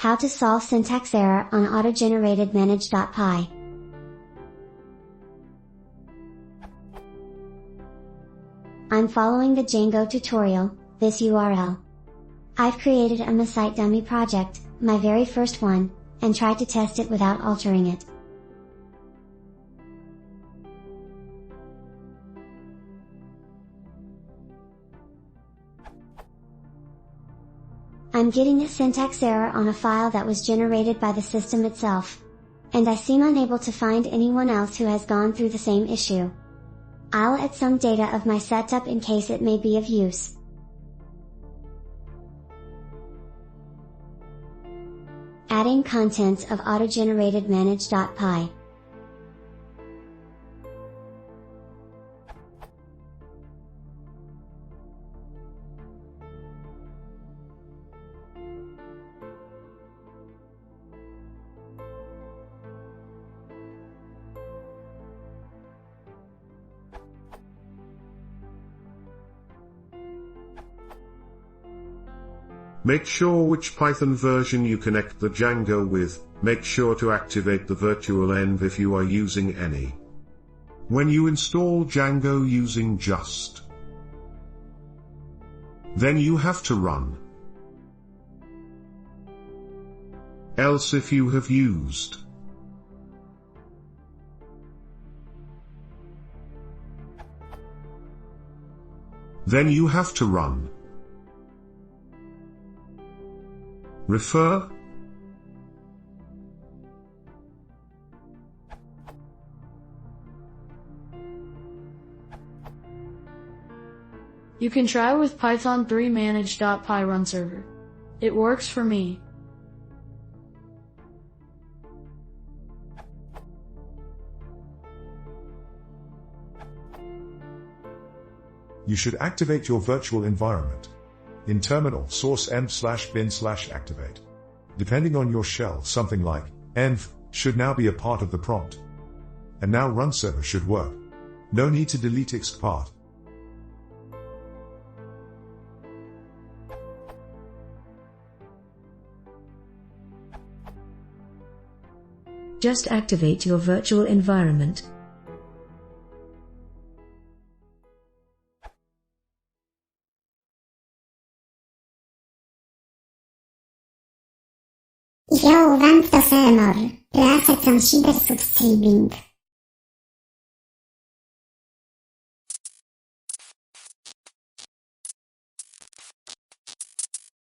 How to solve syntax error on autogenerated manage.py. I'm following the Django tutorial, this URL. I've created a MySite dummy project, my very first one, and tried to test it without altering it. I'm getting a syntax error on a file that was generated by the system itself. And I seem unable to find anyone else who has gone through the same issue. I'll add some data of my setup in case it may be of use. Adding contents of autogenerated manage.py. Make sure which Python version you connect the Django with. Make sure to activate the virtual env if you are using any. When you install Django using just, then you have to run. Else if you have used, then you have to run. Refer. You can try with Python 3 manage.py run server. It works for me. You should activate your virtual environment. In terminal, source env/bin/activate. Depending on your shell, something like env should now be a part of the prompt. And now run server should work. No need to delete exec part. Just activate your virtual environment. Ich glaube, SyntaxError. Practice consider subscribing.